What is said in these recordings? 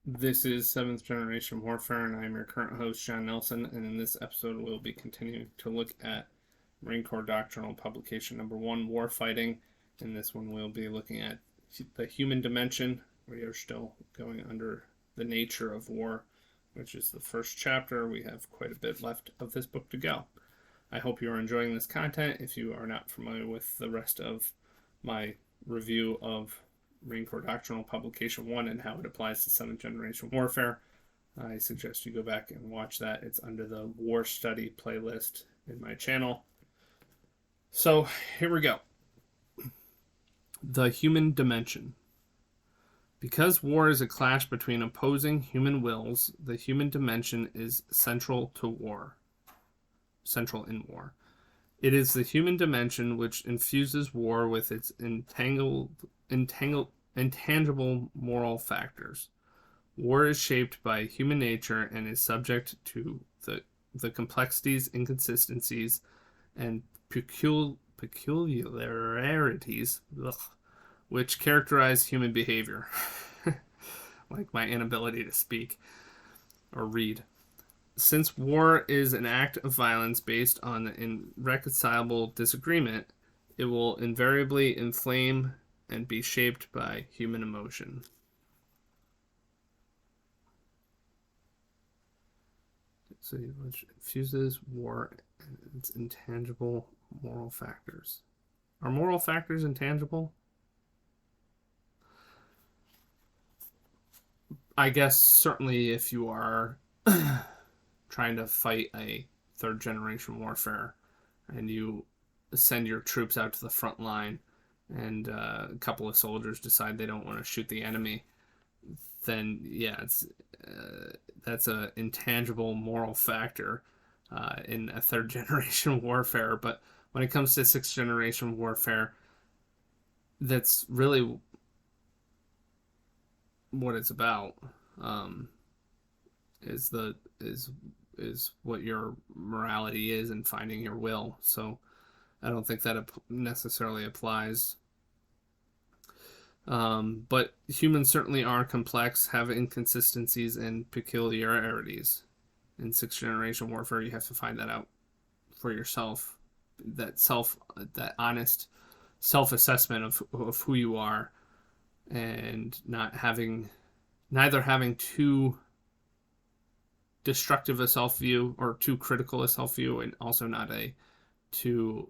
This is 7th Generation Warfare, and I'm your current host, John Nelson. And in this episode, we'll be continuing to look at Marine Corps Doctrinal Publication number 1, Warfighting. In this one, we'll be looking at the human dimension. We are still going under the nature of war, which is the first chapter. We have quite a bit left of this book to go. I hope you're enjoying this content. If you are not familiar with the rest of my review of Marine Corps Doctrinal Publication 1 and how it applies to 7th Generation Warfare, I suggest you go back and watch that. It's under the War Study playlist in my channel. So here we go. The human dimension. Because war is a clash between opposing human wills, the human dimension is central in war. It is the human dimension which infuses war with its intangible moral factors. War is shaped by human nature and is subject to the complexities, inconsistencies, and peculiarities which characterize human behavior, like my inability to speak or read. Since war is an act of violence based on irreconcilable disagreement, it will invariably inflame and be shaped by human emotion. So, which infuses war and its intangible moral factors. Are moral factors intangible? I guess certainly if you are trying to fight a third generation warfare and you send your troops out to the front line and a couple of soldiers decide they don't want to shoot the enemy, then yeah, that's an intangible moral factor in a third generation warfare. But when it comes to sixth generation warfare, that's really what it's about. Is what your morality is and finding your will. So I don't think that necessarily applies. But humans certainly are complex, have inconsistencies and peculiarities. In sixth generation warfare, you have to find that out for yourself. That honest self-assessment of who you are, and neither having too destructive a self-view or too critical a self-view, and also not a too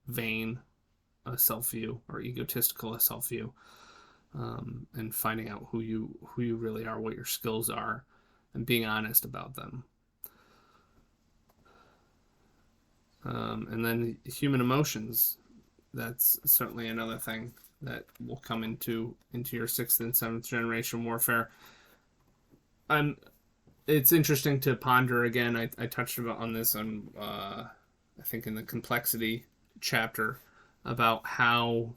vain a self-view or egotistical a self-view, and finding out who you really are, what your skills are, and being honest about them. And then human emotions. That's certainly another thing that will come into your sixth and seventh generation warfare. It's interesting to ponder again. I touched on this on I think in the complexity chapter about how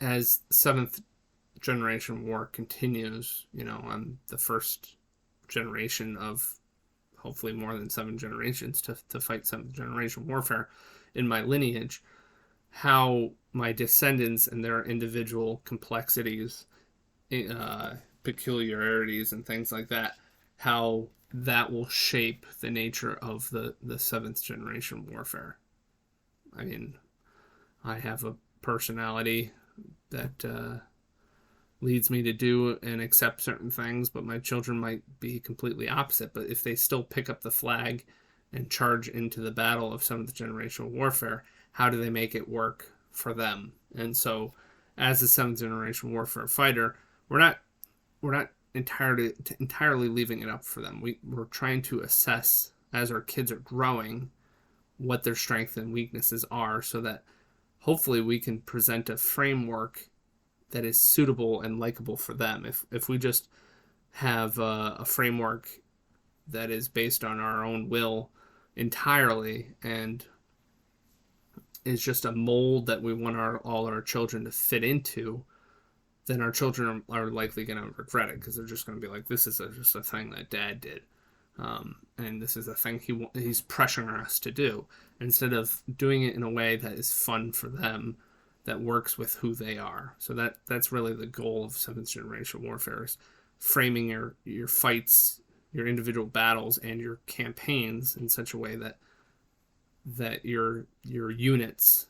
as seventh generation war continues, on the first generation of hopefully more than 7 generations to fight seventh generation warfare in my lineage, how my descendants and their individual complexities, peculiarities, and things like that, how that will shape the nature of the 7th generation warfare. I mean, I have a personality that leads me to do and accept certain things, but my children might be completely opposite. But if they still pick up the flag and charge into the battle of 7th generation warfare, how do they make it work for them? And so, as a 7th generation warfare fighter, we're not entirely leaving it up for them. We're trying to assess, as our kids are growing, what their strengths and weaknesses are, so that hopefully we can present a framework that is suitable and likable for them. If we just have a framework that is based on our own will entirely and is just a mold that we want all our children to fit into, then our children are likely going to regret it, because they're just going to be like, this is just a thing that dad did. And this is a thing he's pressuring us to do, instead of doing it in a way that is fun for them that works with who they are. So that's really the goal of seventh generation warfare, is framing your fights, your individual battles, and your campaigns in such a way that your units,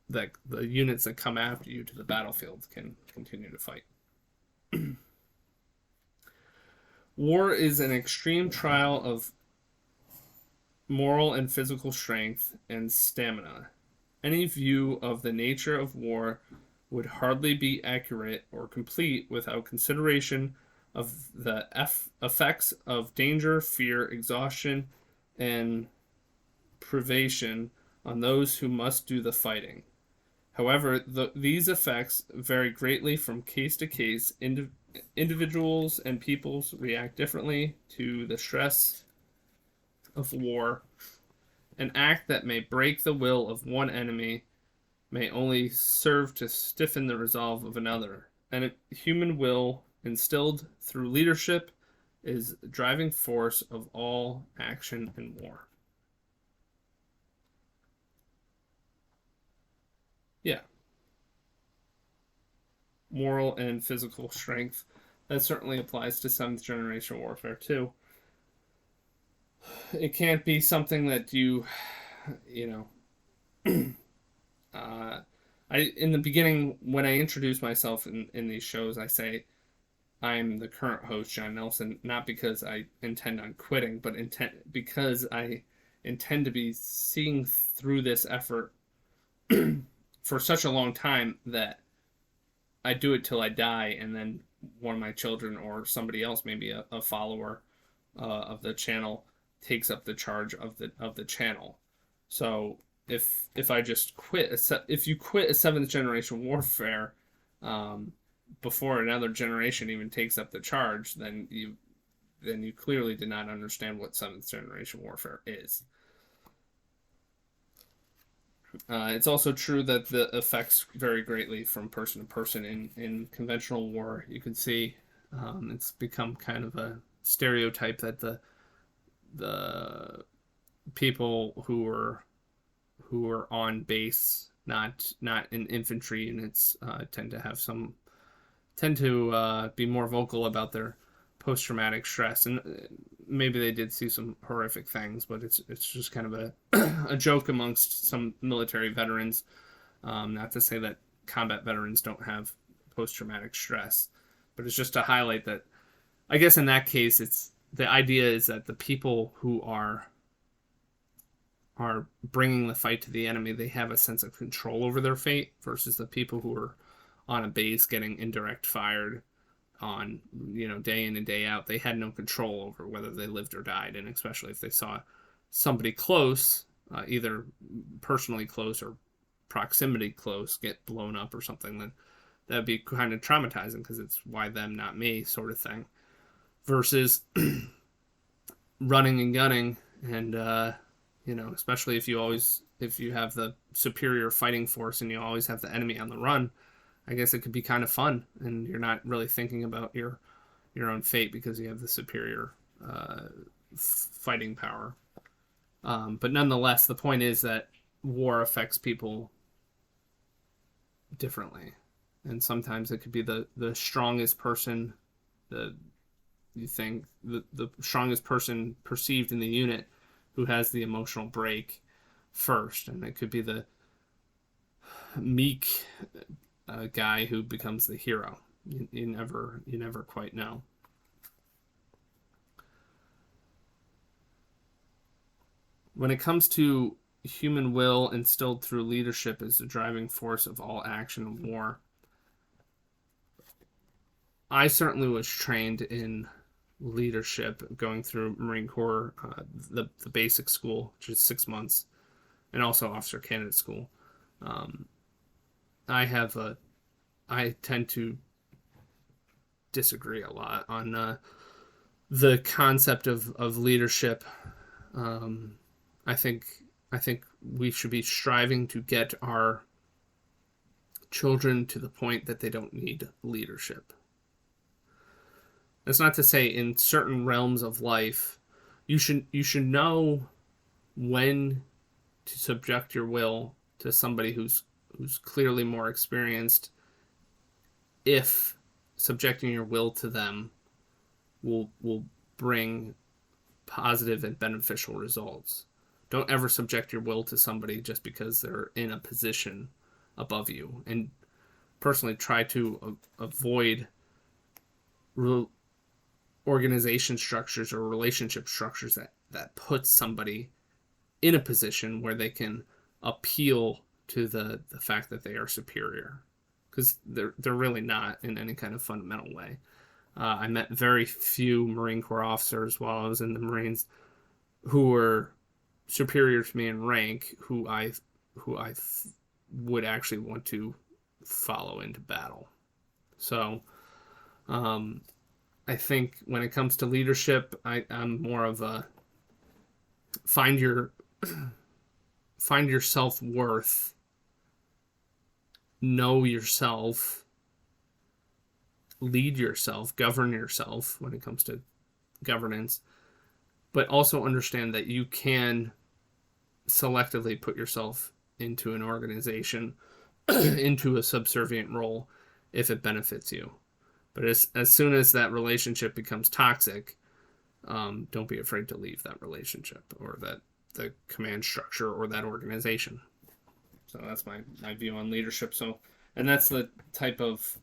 that the units that come after you to the battlefield can continue to fight. War is an extreme trial of moral and physical strength and stamina. Any view of the nature of war would hardly be accurate or complete without consideration of the effects of danger, fear, exhaustion, and privation on those who must do the fighting. However, these effects vary greatly from case to case. Individuals and peoples react differently to the stress of war. An act that may break the will of one enemy may only serve to stiffen the resolve of another. And human will, instilled through leadership, is the driving force of all action in war. Yeah. Moral and physical strength. That certainly applies to seventh generation warfare too. It can't be something that you know, in the beginning, when I introduce myself in these shows, I say I'm the current host, John Nelson, not because I intend on quitting, but because I intend to be seeing through this effort for such a long time that I do it till I die, and then one of my children or somebody else, maybe a follower of the channel, takes up the charge of the channel. So if I just quit, if you quit a seventh generation warfare before another generation even takes up the charge, then you clearly did not understand what seventh generation warfare is. It's also true that the effects vary greatly from person to person. In conventional war, you can see it's become kind of a stereotype that the people who were on base, not in infantry units, tend to be more vocal about their post-traumatic stress, and maybe they did see some horrific things, but it's just kind of a joke amongst some military veterans. Not to say that combat veterans don't have post-traumatic stress, but it's just to highlight that, I guess in that case, it's the idea is that the people who are bringing the fight to the enemy, they have a sense of control over their fate, versus the people who are on a base getting indirect fired on, day in and day out. They had no control over whether they lived or died, and especially if they saw somebody close, either personally close or proximity close, get blown up or something, then that'd be kind of traumatizing, because it's why them, not me sort of thing. Versus running and gunning, and especially if you have the superior fighting force and you always have the enemy on the run, I guess it could be kind of fun, and you're not really thinking about your own fate because you have the superior fighting power. But nonetheless, the point is that war affects people differently, and sometimes it could be the strongest person, the strongest person perceived in the unit who has the emotional break first, and it could be the meek guy who becomes the hero. You never quite know. When it comes to human will instilled through leadership as the driving force of all action in war, I certainly was trained in leadership going through Marine Corps, the basic school, which is 6 months, and also officer candidate school. I tend to disagree a lot on the concept of leadership. I think we should be striving to get our children to the point that they don't need leadership. That's not to say in certain realms of life you should know when to subject your will to somebody who's who's clearly more experienced, if subjecting your will to them will bring positive and beneficial results. Don't ever subject your will to somebody just because they're in a position above you. And personally, try to avoid organization structures or relationship structures that put somebody in a position where they can appeal to the fact that they are superior, because they're really not in any kind of fundamental way. I met very few Marine Corps officers while I was in the Marines who were superior to me in rank, who I would actually want to follow into battle. So I think when it comes to leadership, I'm more of a find your self-worth, know yourself, lead yourself, govern yourself when it comes to governance, but also understand that you can selectively put yourself into an organization, into a subservient role if it benefits you. But as soon as that relationship becomes toxic, don't be afraid to leave that relationship or the command structure or that organization. So that's my view on leadership. So, and that's the type of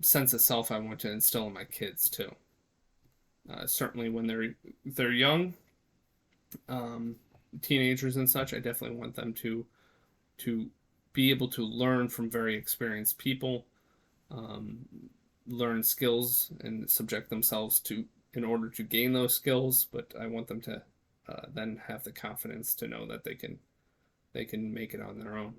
sense of self I want to instill in my kids too. Certainly when they're young, teenagers and such, I definitely want them to be able to learn from very experienced people, learn skills and subject themselves to in order to gain those skills. But I want them to then have the confidence to know that they can make it on their own.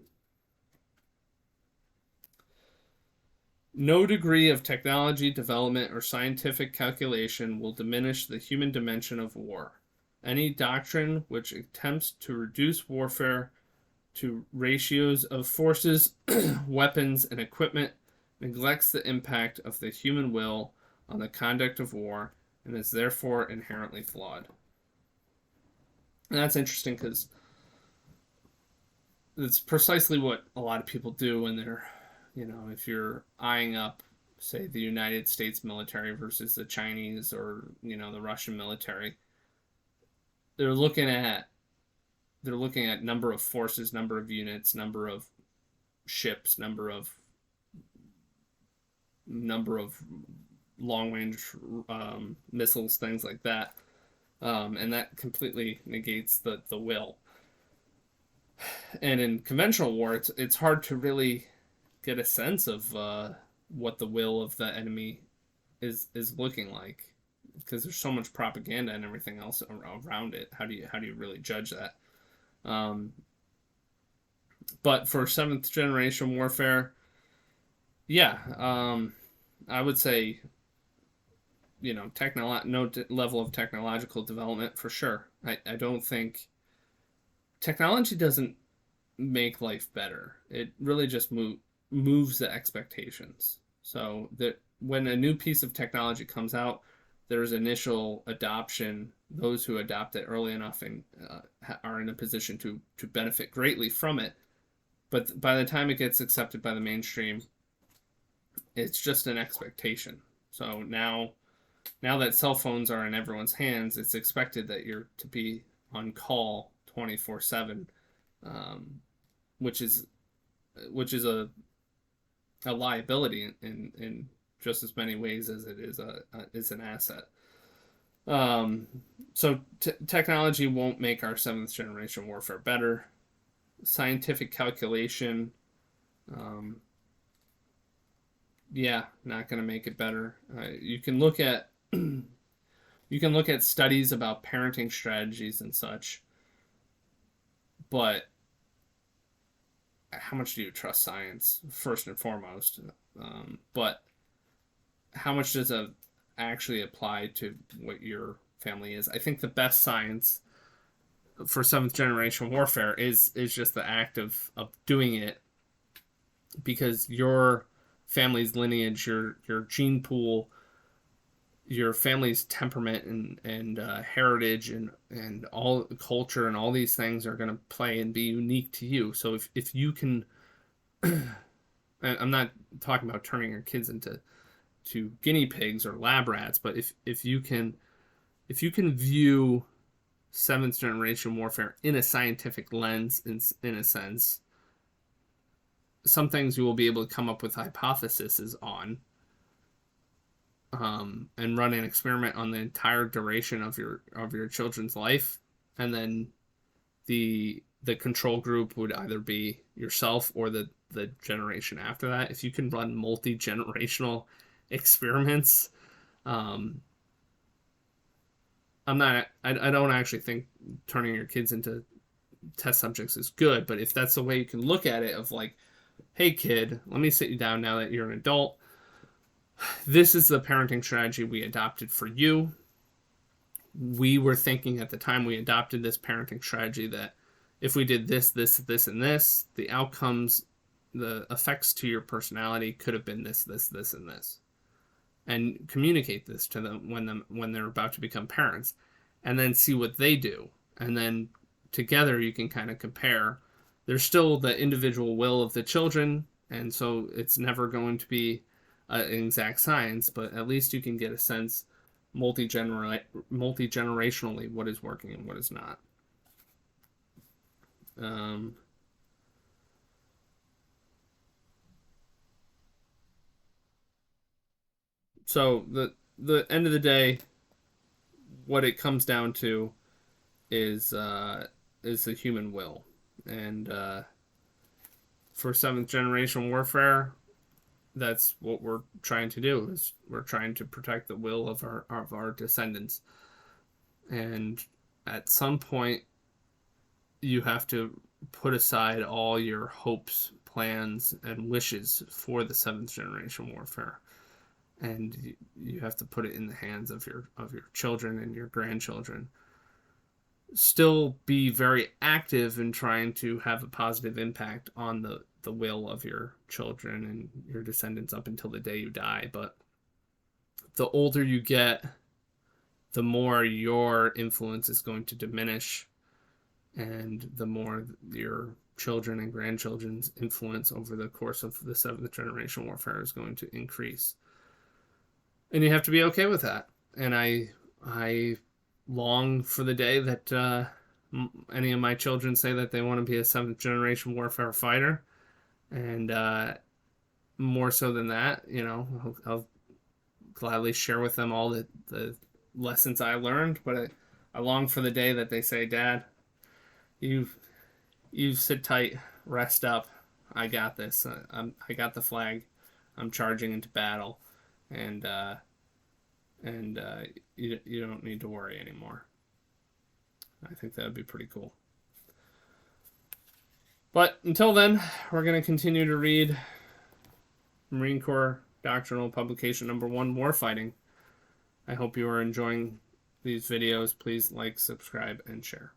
No degree of technology development or scientific calculation will diminish the human dimension of war. Any doctrine which attempts to reduce warfare to ratios of forces, weapons, and equipment neglects the impact of the human will on the conduct of war and is therefore inherently flawed. And that's interesting because it's precisely what a lot of people do when they're, if you're eyeing up, say, the United States military versus the Chinese or, the Russian military, they're looking at number of forces, number of units, number of ships, number of long-range missiles, things like that, and that completely negates the will. And in conventional war, it's hard to really get a sense of what the will of the enemy is looking like, because there's so much propaganda and everything else around it. How do you really judge that? But for 7th generation warfare, I would say, no level of technological development for sure. I don't think technology doesn't make life better. It really just moves the expectations. So that when a new piece of technology comes out, there's initial adoption. Those who adopt it early enough and are in a position to benefit greatly from it. But by the time it gets accepted by the mainstream, it's just an expectation. So now that cell phones are in everyone's hands, it's expected that you're to be on call 24/7, which is a liability in just as many ways as it is an asset. So technology won't make our 7th generation warfare better. Scientific calculation, not going to make it better. You can look at studies about parenting strategies and such, but how much do you trust science first and foremost? But how much does it actually apply to what your family is? I think the best science for 7th generation warfare is just the act of doing it, because your family's lineage, your gene pool your family's temperament and heritage and all culture and all these things are going to play and be unique to you. So if you can, I'm not talking about turning your kids into guinea pigs or lab rats, but if you can view seventh generation warfare in a scientific lens, in a sense, some things you will be able to come up with hypotheses on, and run an experiment on the entire duration of your children's life, and then the control group would either be yourself or the generation after that. If you can run multi-generational experiments, I don't actually think turning your kids into test subjects is good, but if that's the way you can look at it, of like, hey kid, let me sit you down now that you're an adult. This is the parenting strategy we adopted for you. We were thinking at the time we adopted this parenting strategy that if we did this, and this, the outcomes, the effects to your personality could have been this, and this. And communicate this to them when they're about to become parents, and then see what they do. And then together you can kind of compare. There's still the individual will of the children, and so it's never going to be an exact science, but at least you can get a sense multi-generationally what is working and what is not. So the end of the day, what it comes down to is the human will, and for seventh generation warfare, that's what we're trying to do. Is we're trying to protect the will of our descendants, and at some point, you have to put aside all your hopes, plans, and wishes for the seventh generation warfare, and you have to put it in the hands of your children and your grandchildren. Still be very active in trying to have a positive impact on the will of your children and your descendants up until the day you die. But the older you get, the more your influence is going to diminish, and the more your children and grandchildren's influence over the course of the seventh generation warfare is going to increase. And you have to be okay with that. And I long for the day that any of my children say that they want to be a seventh generation warfare fighter. And more so than that, I'll gladly share with them all the lessons I learned. But I long for the day that they say, Dad, you sit tight, rest up. I got this. I got the flag. I'm charging into battle, and you don't need to worry anymore. I think that would be pretty cool. But until then, we're going to continue to read Marine Corps Doctrinal Publication number 1, Warfighting. I hope you are enjoying these videos. Please like, subscribe, and share.